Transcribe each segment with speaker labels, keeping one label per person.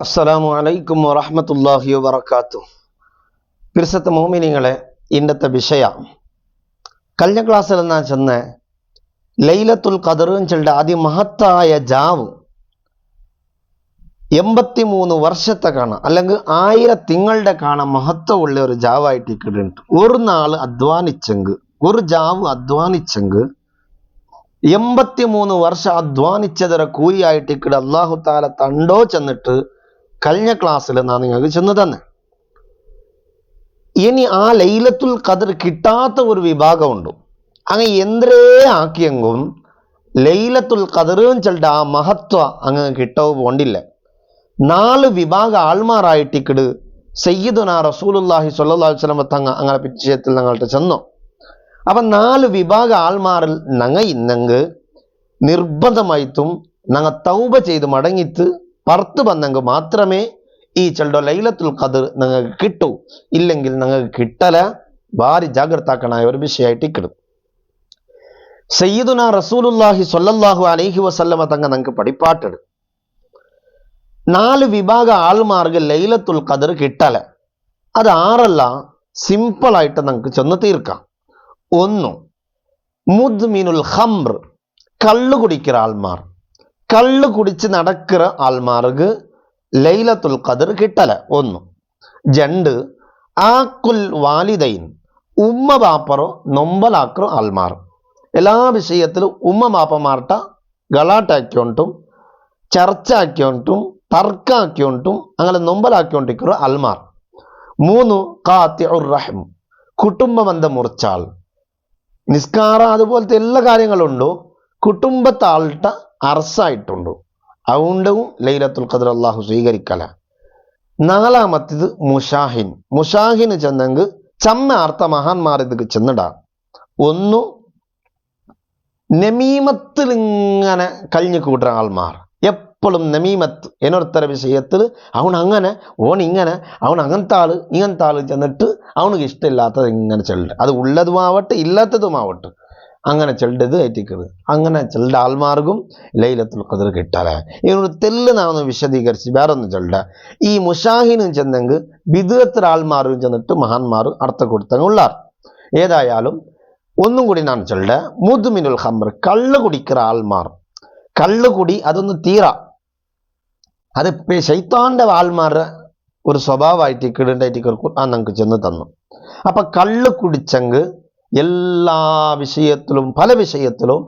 Speaker 1: അസ്സലാമു അലൈക്കും വറഹ്മത്തുള്ളാഹി വബറകാതുഹു. പിർസത്തെ മോമിനിങ്ങളെ, ഇന്നത്തെ വിഷയ കഴിഞ്ഞ ക്ലാസ്സിൽ എന്നാ ചെന്ന് ലൈലത്തുൽ ഖദർ ചൊല്ലിട്ട് അതിമഹത്തായ ജാവ് 83 വർഷത്തെ കാണാം, അല്ലെങ്കിൽ 1000 തിങ്ങളുടെ കാണാൻ മഹത്വമുള്ള ഒരു ജാവായിട്ട് ഇക്കിടുന്നുണ്ട്. ഒരു നാൾ അധ്വാനിച്ചെങ്ക്, ഒരു ജാവ് അധ്വാനിച്ചെങ്ക് 83 വർഷം അധ്വാനിച്ചതൊരു കൂലിയായിട്ട് ഇക്കിട് അള്ളാഹു താല തണ്ടോ ചെന്നിട്ട് കഴിഞ്ഞ ക്ലാസ്സിൽ ഞാൻ നിങ്ങൾക്ക് ചെന്ന് തന്നെ. ഇനി ആ ലൈലത്തുൽ ഖദർ കിട്ടാത്ത ഒരു വിഭാഗമുണ്ട്. അങ്ങനെ എന്തരേ ആക്കിയെങ്കും ലൈലത്തുൽ ഖദറും ചെല്ലിട്ട് ആ മഹത്വ അങ്ങ് കിട്ടവ് പോണ്ടില്ല. 4 വിഭാഗ ആൾമാറായിട്ടിക്കിട് സയ്യിദുനാ റസൂലുള്ളാഹി സ്വല്ലല്ലാഹു അലൈഹി വസല്ലം തങ്ങ അങ്ങനെ വിഷയത്തിൽ ഞങ്ങൾക്ക് ചെന്നു. അപ്പം 4 വിഭാഗ ആൾമാരിൽ ഞങ്ങൾ ഇന്നെങ്ക് നിർബന്ധമായിട്ടും ഞങ്ങൾ തൗബ ചെയ്ത് മടങ്ങിത്ത് പുറത്ത് വന്നെങ്കിൽ മാത്രമേ ഈ ചെല്ലോ ലൈലത്തുൽ ഖദർ നിങ്ങൾക്ക് കിട്ടൂ. ഇല്ലെങ്കിൽ നിങ്ങൾക്ക് കിട്ടല. ഭാരി ജാഗ്രതാക്കണായ ഒരു വിഷയമായിട്ട് ഇക്കിടും. സയ്യിദുനാ റസൂലുള്ളാഹി സ്വല്ലല്ലാഹു അലൈഹി വസല്ലമ തങ്ങ നിങ്ങൾക്ക് പഠിപ്പാട്ടെടു. 4 വിഭാഗ ആൾമാർക്ക് ലൈലത്തുൽ ഖദർ കിട്ടല. അത് ആറല്ല, സിമ്പിളായിട്ട് നമുക്ക് ചെന്ന് തീർക്കാം. 1, മുദ്മിനുൽ ഖംർ, കള്ളു കുടിക്കുന്ന ആൾമാർ. കള്ളു കുടിച്ച് നടക്കുന്ന ആൾമാർക്ക് ലൈലത്തുൽ ഖദർ കിട്ടല. 1. 2, ആക്കുൽ വാലിദൈൻ, ഉമ്മ ബാപ്പറോ നൊമ്പലാക്കറോ ആൾമാർ. എല്ലാ വിഷയത്തിലും ഉമ്മ ബാപ്പമാർട്ട ഗലാട്ടാക്കിയോണ്ടും ചർച്ചയാക്കിയോണ്ടും തർക്കാക്കിയോണ്ടും അങ്ങനെ നൊമ്പലാക്കിക്കൊണ്ടിരിക്കുന്ന ആൾമാർ. 3, ഖാത്തിഉർ റഹ്ം, കുടുംബബന്ധം മുറിച്ചാൾ. നിസ്കാരം അതുപോലത്തെ എല്ലാ കാര്യങ്ങളുണ്ടോ കുടുംബത്തെ ആൾട്ട അറസായിട്ടുണ്ടോ, അതുകൊണ്ടും ലൈലത്തുൽ ഖദർ അള്ളാഹു സ്വീകരിക്കല. 4മത്തേത് മുഷാഹിൻ. മുഷാഹിന് ചെന്നെങ്കിൽ ചമ്മ അർത്ഥ മഹാന്മാർ ഇതൊക്കെ ചെന്നിടാം. 1, നമീമത്തിൽ ഇങ്ങനെ കഴിഞ്ഞു കൂട്ടുന്ന ആൾമാർ. എപ്പോഴും നമീമത്ത് എന്നൊരുത്തര വിഷയത്തിൽ അവൻ അങ്ങനെ ഓൻ ഇങ്ങനെ അവൻ അങ്ങനത്തെ ആള് ഇങ്ങനത്തെ ആള് ചെന്നിട്ട് അവനക്ക് ഇഷ്ടമില്ലാത്തത് ഇങ്ങനെ ചെല്ലുണ്ട്. അത് ഉള്ളതുമാവട്ടെ ഇല്ലാത്തതുമാവട്ടെ അങ്ങനെ ചെല്ലത് ഏറ്റിക്കത്. അങ്ങനെ ചെല്ല ആൾമാർക്കും ലൈലത്തുൽ ഖദർ കിട്ടാല. ഇവനൊരു തെല്ല് നാം വിശദീകരിച്ച് വേറെ ഒന്ന് ചെല്ല. ഈ മുഷാഹിനും ചെന്നെങ്കിൽ ബിദ്അത്ത് ആൾമാരും ചെന്നിട്ട് മഹാന്മാർ അർത്ഥം കൊടുത്തുള്ളാർ. ഏതായാലും ഒന്നും കൂടി ഞാൻ ചെല്ല. മുദ്മിനുൽ ഖംർ, കള്ളു കുടിക്കുന്ന ആൾമാർ. കള്ളുകുടി അതൊന്ന് തീരാ, അത് ശൈത്താന്റെ ആൾമാരുടെ ഒരു സ്വഭാവമായിട്ട് ഇക്കിടേണ്ടായിട്ട് നമുക്ക് ചെന്ന് തന്നു. അപ്പൊ കള്ളു കുടിച്ചെങ്ക് എല്ലാ വിഷയത്തിലും പല വിഷയത്തിലും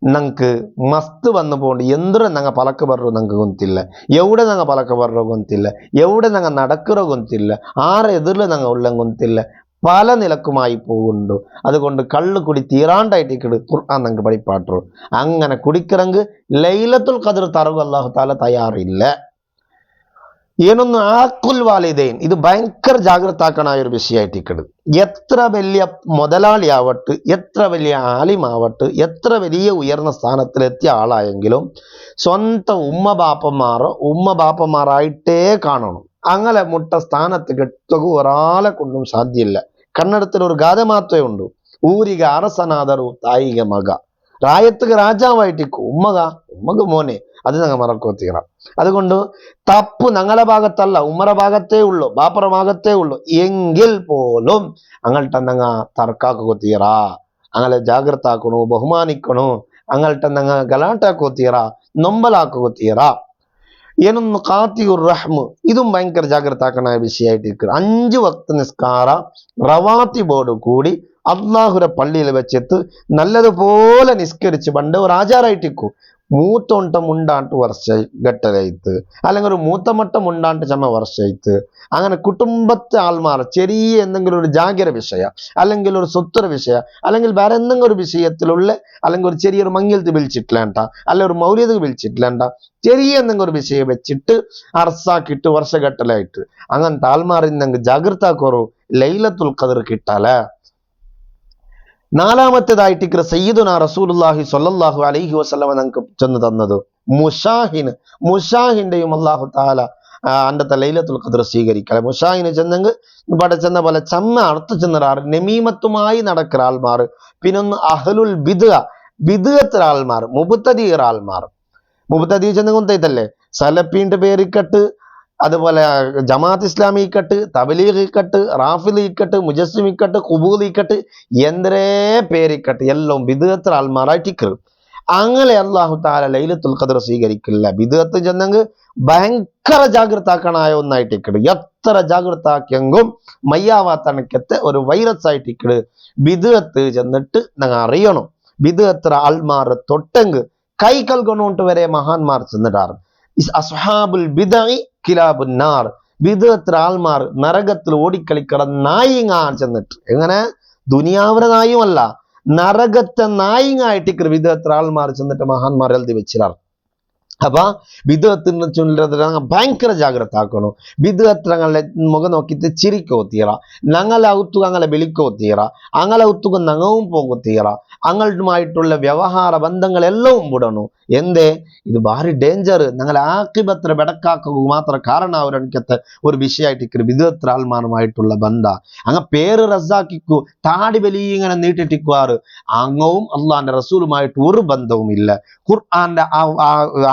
Speaker 1: ഞങ്ങൾക്ക് മസ്ത് വന്നു പോകണ്ട്. എന്തൊരു ഞങ്ങൾ പലക്ക് പറഞ്ഞോ ഞങ്ങൾക്ക് ഗൊന്തില്ല, എവിടെ ഞങ്ങൾ പലക്ക് പറഞ്ഞോ ഗൊന്തില്ല, എവിടെ ഞങ്ങൾ നടக்கிறോ ഗൊന്തില്ല, ആരെ എതിരിൽ ഞങ്ങൾ ഉള്ള ഗൊന്തില്ല, പല നിലക്കുമായി പോകുന്നുണ്ട്. അതുകൊണ്ട് കള്ളു കുടി തീരാണ്ടായിട്ട് ഖുർആൻ ഞങ്ങൾക്ക് പഠിപ്പാട്ടു. അങ്ങനെ കുടിക്കിറങ്ക് ലൈലത്തുൽ ഖദർ തറവ് അല്ലാഹു തആല തയ്യാറില്ല. ಏನೊಂದು ആക്കുൽ വാലിദൈൻ, ഇത് ഭയങ്കര ജാഗ്രതാക്കണായ ഒരു വിഷയമായിട്ട്. എത്ര വലിയ മുതലാളിയാവട്ടെ, എത്ര വലിയ ആലിമാവട്ടെ, എത്ര വലിയ ഉയർന്ന സ്ഥാനത്തിലെത്തിയ ആളായെങ്കിലും സ്വന്തം ഉമ്മ ബാപ്പമാരായിട്ടേ കാണണം. അങ്ങനെ മുട്ട സ്ഥാനത്ത് കെട്ടുക ഒരാളെ കൊണ്ടും സാധ്യമില്ല. കന്നഡത്തിൽ ഒരു ഗാഥ മാത്രമേ ഉണ്ട്. ഊരിക അറസനാദරු തായിക മക, രായത്തുക രാജാവായിട്ടിക്കും ഉമ്മക മോനെ. അത് ഞങ്ങൾ മറക്കോത്തീറ. അതുകൊണ്ട് തപ്പ് ഞങ്ങളുടെ ഭാഗത്തല്ല, ഉമ്മറ ഭാഗത്തേ ഉള്ളൂ, ബാപ്പറ ഭാഗത്തേ ഉള്ളൂ. എങ്കിൽ പോലും അങ്ങൾട്ട ഞങ്ങൾ തർക്കാക്കോത്തീറ, അങ്ങനെ ജാഗ്രത ആക്കണു, ബഹുമാനിക്കണു. അങ്ങൾട്ട ഞങ്ങൾ ഗലാട്ടാക്കോത്തീറ, നൊമ്പലാക്കോത്തീറ. ಏನೊಂದು ഖാത്തിഉർ റഹ്മ്, ഇതും ഭയങ്കര ജാഗ്രതാക്കണായ വിഷയമായിട്ട്. 5 വക്ത് നിസ്കാര റവാത്തിബോട് കൂടി അള്ളാഹുരെ പള്ളിയിൽ വെച്ചെത്ത് നല്ലതുപോലെ നിസ്കരിച്ച് പണ്ട് ഒരു ആചാരമായിട്ടിക്കും. മൂത്തോണ്ടം ഉണ്ടാണ്ട് വർഷം ഘട്ടലായിത്ത്, അല്ലെങ്കിൽ ഒരു മൂത്തമട്ടം ഉണ്ടാണ്ട് ചമ്മ വർഷമായിത്ത്. അങ്ങനെ കുടുംബത്തെ ആൾമാർ ചെറിയ എന്തെങ്കിലും ഒരു ജാഗ്രത വിഷയ, അല്ലെങ്കിൽ ഒരു സ്വത്തുര വിഷയ, അല്ലെങ്കിൽ വേറെ എന്തെങ്കിലും ഒരു വിഷയത്തിലുള്ള, അല്ലെങ്കിൽ ഒരു ചെറിയൊരു മങ്ങിലത്ത് വിളിച്ചിട്ടില്ലേണ്ട, അല്ലെ ഒരു മൗലിക വിളിച്ചിട്ടില്ലേണ്ട, ചെറിയ എന്തെങ്കിലും ഒരു വിഷയം വെച്ചിട്ട് അർസാക്കിട്ട് വർഷഘട്ടലായിട്ട് അങ്ങനത്തെ ആൾമാർ ഇന്നെങ്കിൽ ജാഗ്രത കുറവ് ലൈലത്തുൽ ഖദർ കിട്ടാല. 4മത്തേതായിട്ട് സയ്യിദുനാ റസൂലുള്ളാഹി സ്വല്ലല്ലാഹു അലൈഹി വസല്ലമ ഞങ്ങൾക്ക് ചെന്ന് തന്നത് മുഷാഹിന്. മുഷാഹിന്റെയും അല്ലാഹു തആല അന്നത്തെ ലൈലത്തുൽ ഖദർ സ്വീകരിക്കല. മുഷാഹിന് ചെന്നെങ്കിൽ ഇവിടെ ചെന്ന പോലെ ചമ്മ അർത്ഥ ചെന്നറാറ് നമീമത്തുമായി നടക്കുന്ന ആൾമാർ. പിന്നൊന്ന് അഹ്ലുൽ ബിദ്അത്ത് ആൾമാർ, മുബ്തദീർ ആൾമാർ. മുബ്തദീ ചെന്ന് കൊന്തൈത്തല്ലേ സലപ്പീന്റെ പേരിക്കട്ട് അതുപോലെ ജമാഅത്ത് ഇസ്ലാമി ഇക്കട്ട്, തബ്ലീഗ് ഇക്കട്ട്, റാഫിദ് ഇക്കട്ട്, മുജസ്സിം ഇക്കട്ട്, ഖുബൂദ് ഇക്കട്ട്, എന്തരേ പേരിക്കട്ട് എല്ലാം ബിദ്അത്ത് ആൾമാറായിട്ട് അങ്ങനെ അല്ലാഹു തആല ലൈലത്തുൽ ഖദർ സ്വീകരിക്കില്ല. ബിദ്അത്ത് ചെന്നെങ്കിൽ ഭയങ്കര ജാഗ്രതാക്കണായ ഒന്നായിട്ടിക്കട്. എത്ര ജാഗ്രതാക്കെങ്കും മയ്യാവാത്തണക്കത്തെ ഒരു വൈറസ് ആയിട്ടിക്കട് ബിദ്അത്ത് ചെന്നിട്ട് ഞങ്ങൾ അറിയണം. ബിദ്അത്ത് ആൾമാർ തൊട്ടെങ്ക് കൈ കൽകൊണ്ടോട്ട് വരെ മഹാന്മാർ ചെന്നിട്ടാറ്. അസ്ഹാബുൽ ബിദ്അഇ കിലാബുൻ നാർ. ബിദ്അത്ത് ആൾമാർ നരകത്തിൽ ഓടിക്കളിക്കട നായിങ്ങ ചെന്നിട്ട്. എങ്ങനെ? ദുനിയാവിലെ നായുമല്ല, നരകത്തെ നായിങ്ങായിട്ട് ബിദ്അത്ത് ആൾമാർ ചെന്നിട്ട് മഹാന്മാർ എഴുതി വെച്ചിരാറ്. അപ്പൊ ബിദ്അത്തിന് ചൊല്ലുന്നത് ഭയങ്കര ജാഗ്രത ആക്കണം. ബിദ്അത്ത് ഞങ്ങളെ മുഖം നോക്കിയിട്ട് ചിരിക്കോത്തീറ, ഞങ്ങളെ ഔത്തുക ഞങ്ങളെ വിളിക്കോത്തീറ, അങ്ങളെ ഔത്തുക ഞങ്ങവും പോകത്തീറ, അങ്ങളുമായിട്ടുള്ള വ്യവഹാര ബന്ധങ്ങളെല്ലാം വിടണു. എന്തേ? ഇത് ഭാരി ഡേഞ്ചർ. ഞങ്ങളെ ആക്കിബത്ര ബെടക്കാക്കുക മാത്രം കാരണവരണിക്കത്തെ ഒരു വിഷയമായിട്ട് ബിദ്അത്ത് ആൾമാരുമായിട്ടുള്ള ബന്ധ. അങ്ങ് പേര് റസാക്കിക്കു താടി വലിയ ഇങ്ങനെ നീട്ടിട്ടിക്കുവാറ്. അങ്ങവും അള്ളാന്റെ റസൂലുമായിട്ട് ഒരു ബന്ധവും ഇല്ല. ഖുർആന്റെ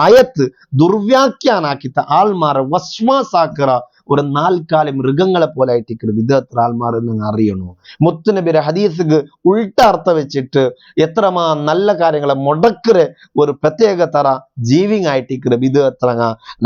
Speaker 1: ആയത്ത് ദുർവ്യാഖ്യാനാക്കിത്ത ആൾമാരെ വസ്വാസാക്കറ ഒരു നാൽക്കാലി മൃഗങ്ങളെ പോലെ ആയിട്ട് ബിദ്അത്ത് ആൾമാർ എന്ന് അറിയണു. മുത്തുനബിയുടെ ഹദീസ് ഉൾട്ട അർത്ഥം വെച്ചിട്ട് എത്രമാ നല്ല കാര്യങ്ങളെ മുടക്കറ് ഒരു പ്രത്യേക തറ ജീവിങ് ആയിട്ട് ബിദ്അത്ത്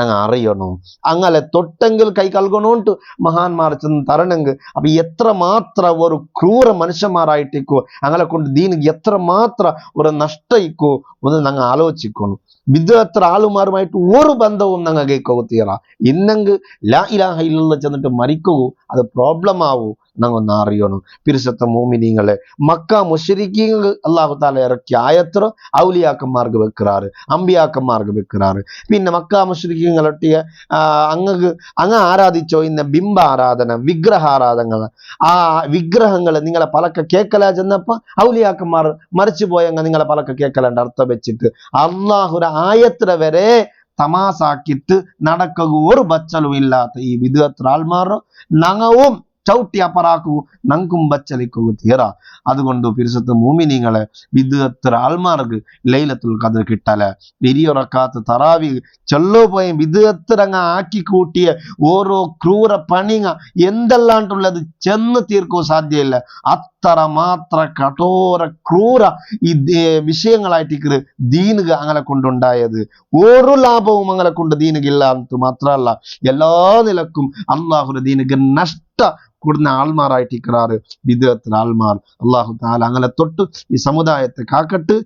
Speaker 1: ഞങ്ങൾ അറിയണം. അങ്ങനെ തൊട്ടെങ്കിൽ കൈ കൽകൊണ്ടോണ്ട് മഹാന്മാർ ചെന്ന് തരണമെങ്കിൽ അപ്പൊ എത്ര മാത്രം ഒരു ക്രൂര മനുഷ്യന്മാരായിട്ടിക്കോ അങ്ങനെ കൊണ്ട് ദീനിക്ക് എത്ര മാത്രം ഒരു നഷ്ടയിക്കോ ഒന്ന് ഞങ്ങൾ ആലോചിക്കണം. ബിദ്അത്ത് ആളുമാരുമായിട്ട് ഒരു ബന്ധവും ഞങ്ങൾ കേൾക്കോത്തീറ. ഇന്നെങ്കിൽ ലാ ഇലാഹ ഇല്ലല്ലാഹ് ചെന്നിട്ട് മരിക്കൂ, അത് പ്രോബ്ലം ആവൂ. ഞങ്ങൾ ഒന്ന് അറിയണം. പിരിശത്ത മോമിനീങ്ങളെ മക്ക മുശ്രിക്കീങ്ങൾ അല്ലാഹു തആല ഇറക്കിയ ആയത്ര ഔലിയാക്കന്മാർക്ക് വെക്കാറ്, അമ്പിയാക്കന്മാർക്ക് വെക്കാറ്. പിന്നെ മക്ക മുശ്രിക്കീങ്ങളൊട്ടിയ അങ്ങ് ആരാധിച്ചോ ഇന്ന ബിംബ ആരാധന, വിഗ്രഹാരാധന. ആ വിഗ്രഹങ്ങള് നിങ്ങളെ പലക്ക കേക്കല ചെന്നപ്പോ ഔലിയാക്കന്മാർ മരിച്ചു പോയങ്ങ് നിങ്ങളെ പലക്ക കേക്കലണ്ട് അർത്ഥം വെച്ചിട്ട് അള്ളാഹുര ആയത്ര വരെ തമാസാക്കിട്ട് നടക്കുക ഒരു ബച്ചലും ഇല്ലാത്ത ഈ ബിദ്അത്ത് ആൾമാർ ഞങ്ങളും ചവിട്ടി അപ്പറാക്കൂ, ഞങ്ങൾക്കും ബച്ചലിക്കുക തീറ. അതുകൊണ്ട് പിരിസത്ത് മൂമിനീങ്ങളെ ബിദ്അത്ത് ആൾമാർക്ക് ലൈലത്തുൽ ഖദർ കിട്ടല. പെരിയൊറക്കാത്ത തറാവി ചൊല്ലോ പോയ ബിദ്അത്ത് ആക്കി കൂട്ടിയ ഓരോ ക്രൂര പണിങ്ങ എന്തെല്ലാണ്ടുള്ളത് ചെന്ന് തീർക്കോ സാധ്യമില്ല. അത്ര മാത്ര കഠോര ക്രൂര ഈ വിഷയങ്ങളായിട്ട് ദീനുക അങ്ങനെ കൊണ്ടുണ്ടായത്. ഒരു ലാഭവും അങ്ങനെ കൊണ്ട് ദീനുകില്ല എന്ന് മാത്രമല്ല എല്ലാ നിലക്കും അള്ളാഹുന്റെ ദീനുക നഷ്ട കൂടുന്ന ആൾമാരായിട്ട് ബിദ്അത്ത് ആൾമാർ. അള്ളാഹു തആല അങ്ങനെ തൊട്ട് ഈ സമുദായത്തെ കാക്കട്ട്.